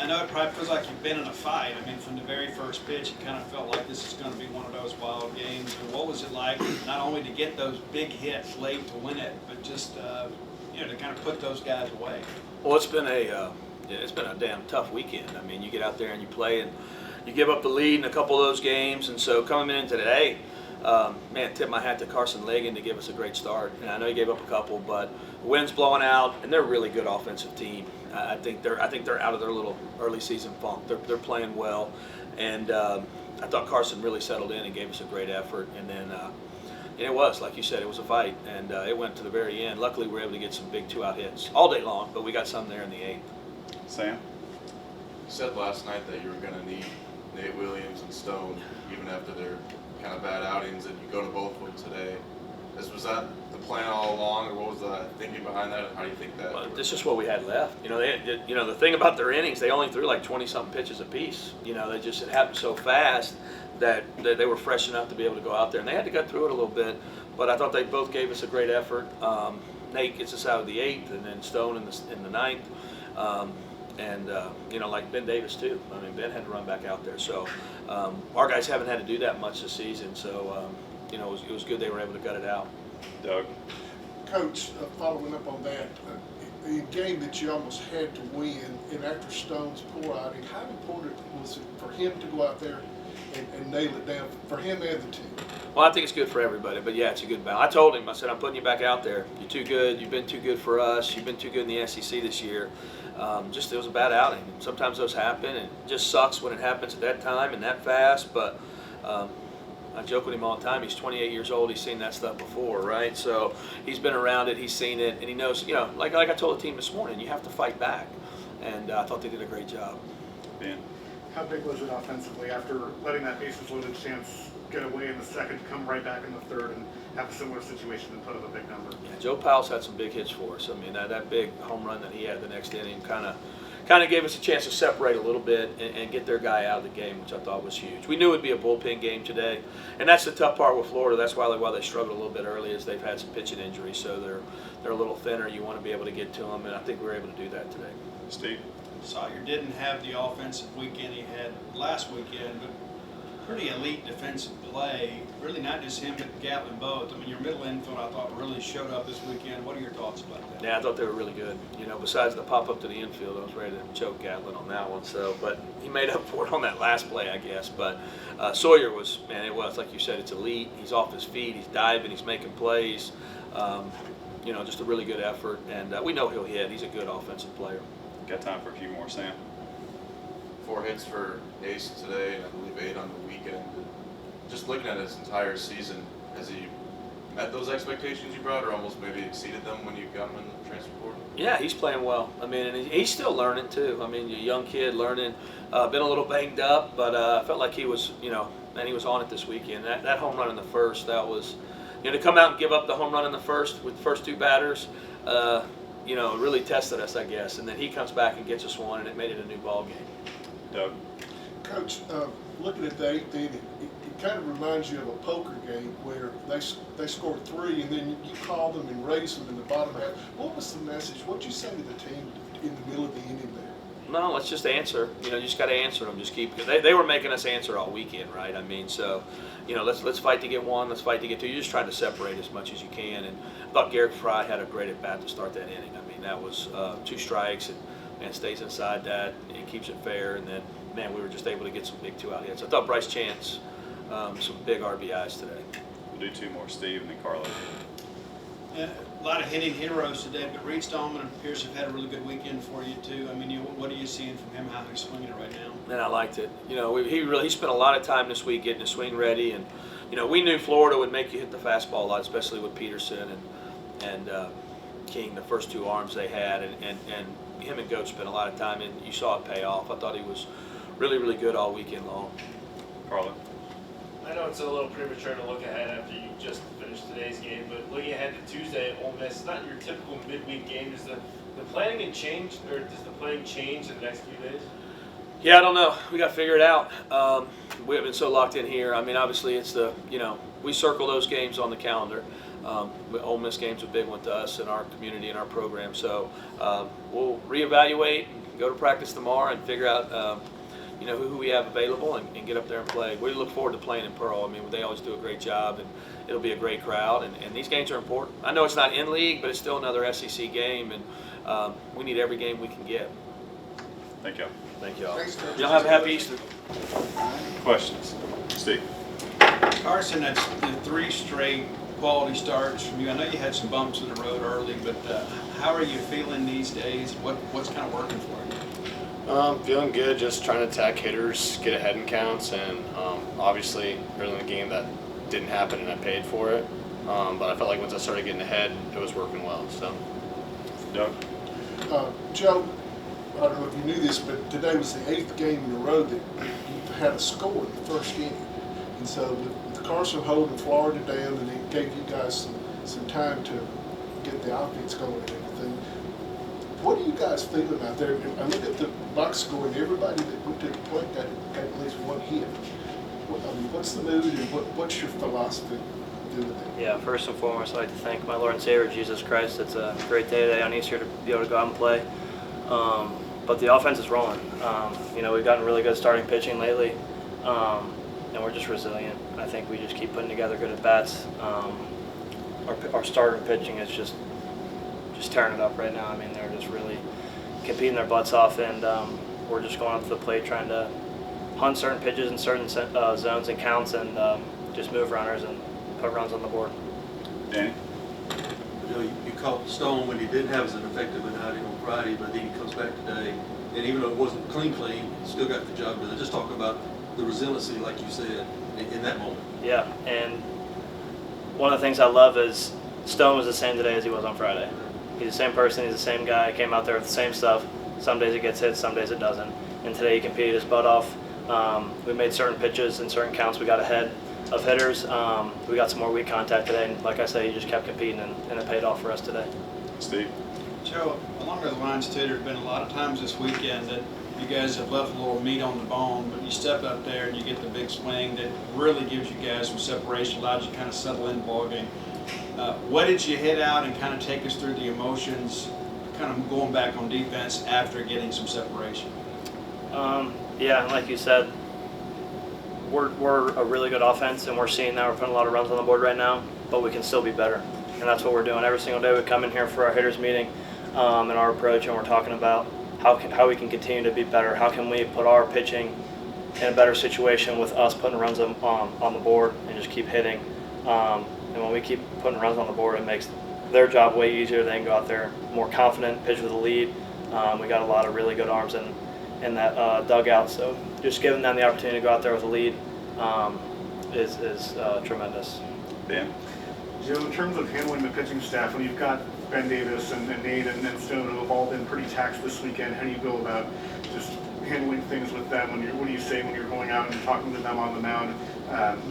know it probably feels like you've been in a fight. I mean, from the very first pitch, it kind of felt like this is going to be one of those wild games. And what was it like, not only to get those big hits late to win it, but just to kind of put those guys away? Well, it's been a damn tough weekend. I mean, you get out there and you play and you give up the lead in a couple of those games, and so coming into today, tip my hat to Carson Legan to give us a great start. And I know he gave up a couple, but the wind's blowing out, and they're a really good offensive team. I think they're out of their little early season funk. They're playing well, and I thought Carson really settled in and gave us a great effort. And then it was, like you said, it was a fight, and it went to the very end. Luckily, we were able to get some big 2-out hits all day long, but we got some there in the 8th. Sam? You said last night that you were going to need Nate Williams and Stone even after their kind of bad outings, and you go to both of them today. Was that the plan all along, or what was the thinking behind that? How do you think that? Well, this is what we had left. The thing about their innings, they only threw like 20-something pitches apiece. It happened so fast that they were fresh enough to be able to go out there, and they had to get through it a little bit. But I thought they both gave us a great effort. Nate gets us out of the 8th, and then Stone in the 9th. Like Ben Davis too. I mean, Ben had to run back out there. So our guys haven't had to do that much this season. So it was good they were able to gut it out. Doug? Coach, following up on that, the game that you almost had to win, and after Stone's poor outing, how important was it for him to go out there and nail it down, for him and the team? Well, I think it's good for everybody, but yeah, it's a good balance. I told him, I said, I'm putting you back out there. You're too good. You've been too good for us. You've been too good in the SEC this year. It was a bad outing. Sometimes those happen, and it just sucks when it happens at that time and that fast, but I joke with him all the time. He's 28 years old. He's seen that stuff before, right? So he's been around it. He's seen it, and he knows, like I told the team this morning, you have to fight back, and I thought they did a great job. Ben? How big was it offensively after letting that bases loaded chance get away in the second, come right back in the third, and have a similar situation and put up a big number? Yeah, Joe Powell's had some big hits for us. I mean, that big home run that he had the next inning kind of gave us a chance to separate a little bit and get their guy out of the game, which I thought was huge. We knew it would be a bullpen game today, and that's the tough part with Florida. That's why they struggled a little bit early, is they've had some pitching injuries, so they're a little thinner. You want to be able to get to them, and I think we were able to do that today. Steve? Sawyer didn't have the offensive weekend he had last weekend, but pretty elite defensive play. Really not just him, but Gatlin both. I mean, your middle infield, I thought, really showed up this weekend. What are your thoughts about that? Yeah, I thought they were really good. Besides the pop up to the infield, I was ready to choke Gatlin on that one. So, but he made up for it on that last play, I guess. But Sawyer was, it was like you said, it's elite. He's off his feet. He's diving. He's making plays. Just a really good effort. And we know he'll hit. He's a good offensive player. Got time for a few more, Sam? 4 hits for Ace today, and I believe 8 on the weekend. Just looking at his entire season, has he met those expectations you brought, or almost maybe exceeded them when you got him in the transfer portal? Yeah, he's playing well. I mean, and he's still learning too. I mean, a young kid learning, been a little banged up, but I felt like he was, and he was on it this weekend. That home run in the first, that was, to come out and give up the home run in the first with the first 2 batters, really tested us, I guess. And then he comes back and gets us one, and it made it a new ball game. Doug? Coach, looking at the 8th inning, it kind of reminds you of a poker game where they scored 3 and then you call them and raise them in the bottom half. What was the message? What did you say to the team in the middle of the inning there? No, let's just answer. You just got to answer them. Just keep, because they were making us answer all weekend, right? I mean, so let's fight to get 1. Let's fight to get 2. You're just trying to separate as much as you can. And I thought Garrett Fry had a great at bat to start that inning. I mean, that was 2 strikes and stays inside that and keeps it fair. And then, we were just able to get some big 2-out hits. I thought Bryce Chance, some big RBIs today. We'll do 2 more, Steve, and then Carlos. A lot of hitting heroes today, but Reed Stallman and Pierce have had a really good weekend for you too. I mean, what are you seeing from him? How he's swinging it right now? Man, I liked it. He spent a lot of time this week getting his swing ready, and we knew Florida would make you hit the fastball a lot, especially with Peterson and King, the first 2 arms they had, and him and Goat spent a lot of time, and you saw it pay off. I thought he was really, really good all weekend long. Carlo? I know it's a little premature to look ahead after you just finished today's game, but looking ahead to Tuesday at Ole Miss, it's not your typical midweek game. Does the planning change, or does the planning change in the next few days? Yeah, I don't know. We got to figure it out. We have been so locked in here. I mean, obviously, it's we circle those games on the calendar. Ole Miss game's a big one to us in our community and our program. So we'll reevaluate, go to practice tomorrow, and figure out who we have available and get up there and play. We look forward to playing in Pearl. I mean, they always do a great job, and it'll be a great crowd. And these games are important. I know it's not in league, but it's still another SEC game, and we need every game we can get. Thank you. Thank y'all. Thanks, Coach. Y'all have a happy Easter. Questions? Steve? Carson, that's the 3 straight quality starts from you. I know you had some bumps in the road early, but how are you feeling these days? What's kind of working for you? Feeling good, just trying to attack hitters, get ahead in counts, and obviously early in the game that didn't happen and I paid for it. But I felt like once I started getting ahead, it was working well. So, Doug? Joe, I don't know if you knew this, but today was the 8th game in a row that you had a score in the first inning. And so with Carson holding Florida down, and it gave you guys some time to get the offense going and everything. What are you guys feeling out there? I look at the box score, and everybody that went to the plate got at least 1 hit. What's the mood, and what's your philosophy doing that? Yeah, first and foremost, I'd like to thank my Lord and Savior, Jesus Christ. It's a great day today on Easter to be able to go out and play. But the offense is rolling. We've gotten really good starting pitching lately, and we're just resilient. I think we just keep putting together good at-bats. Our starter pitching is just tearing it up right now. I mean, they're just really competing their butts off, and we're just going up to the plate trying to hunt certain pitches in certain zones and counts, and just move runners and put runs on the board. Danny? You caught Stone when he didn't have as an effective an outing on Friday, but then he comes back today, and even though it wasn't clean, still got the job done. Just talk about the resiliency, like you said, in that moment. Yeah, and one of the things I love is Stone was the same today as he was on Friday. He's the same person, he's the same guy, came out there with the same stuff. Some days it gets hit, some days it doesn't. And today he competed his butt off. We made certain pitches and certain counts, we got ahead of hitters. We got some more weak contact today, and like I say, he just kept competing, and it paid off for us today. Steve? Joe, along those lines too, there's been a lot of times this weekend that you guys have left a little meat on the bone, but you step up there and you get the big swing that really gives you guys some separation, allows you to kind of settle in the ballgame. What did you hit out and kind of take us through the emotions, kind of going back on defense after getting some separation? Yeah, like you said, we're a really good offense, and we're seeing that we're putting a lot of runs on the board right now, but we can still be better. And that's what we're doing every single day. We come in here for our hitters meeting and our approach, and we're talking about how we can continue to be better. How can we put our pitching in a better situation with us putting runs on the board and just keep hitting. And when we keep putting runs on the board, it makes their job way easier. They can go out there more confident, pitch with a lead. We got a lot of really good arms in that dugout, so just giving them the opportunity to go out there with a lead is tremendous. Dan? Joe, in terms of handling the pitching staff, when you've got Ben Davis and Nate and Stone, who have all been pretty taxed this weekend, how do you go about just handling things with them? What do you say when you're going out and talking to them on the mound?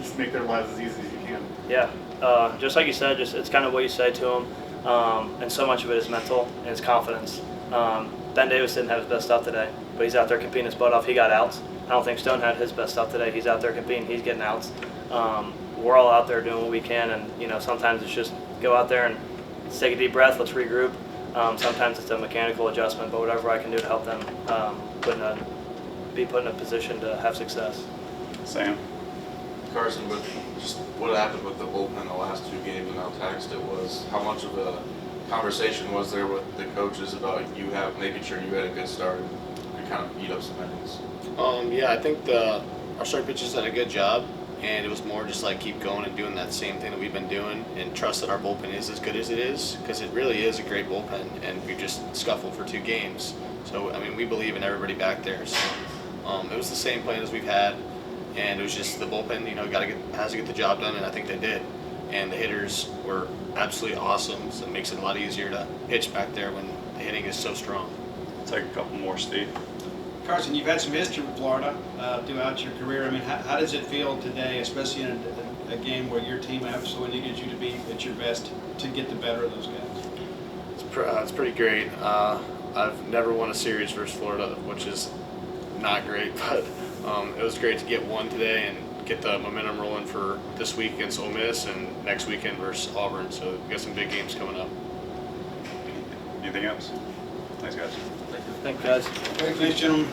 Just make their lives as easy as you can. Yeah, just like you said, it's kind of what you say to them, and so much of it is mental and it's confidence. Ben Davis didn't have his best stuff today, but he's out there competing his butt off. He got outs. I don't think Stone had his best stuff today. He's out there competing. He's getting outs. We're all out there doing what we can, and sometimes it's just go out there and let's take a deep breath. Let's regroup. Sometimes it's a mechanical adjustment, but whatever I can do to help them be put in a position to have success. Sam? Carson, with just what happened with the bullpen the last 2 games and how taxed it was, how much of a conversation was there with the coaches about making sure you had a good start and kind of beat up some innings? Yeah, I think our starting pitchers did a good job, and it was more just like keep going and doing that same thing that we've been doing and trust that our bullpen is as good as it is, because it really is a great bullpen, and we just scuffled for 2 games. So, I mean, we believe in everybody back there. So it was the same plan as we've had, and it was just the bullpen, has to get the job done, and I think they did. And the hitters were absolutely awesome, so it makes it a lot easier to pitch back there when the hitting is so strong. Take a couple more, Steve. Carson, you've had some history with Florida throughout your career. I mean, how does it feel today, especially in a game where your team absolutely needed you to be at your best to get the better of those guys? It's pretty great. I've never won a series versus Florida, which is not great, but it was great to get one today, and get the momentum rolling for this week against Ole Miss and next weekend versus Auburn. So we got some big games coming up. Anything else? Thanks, guys. Thank you, guys. Thank you. Thanks, gentlemen.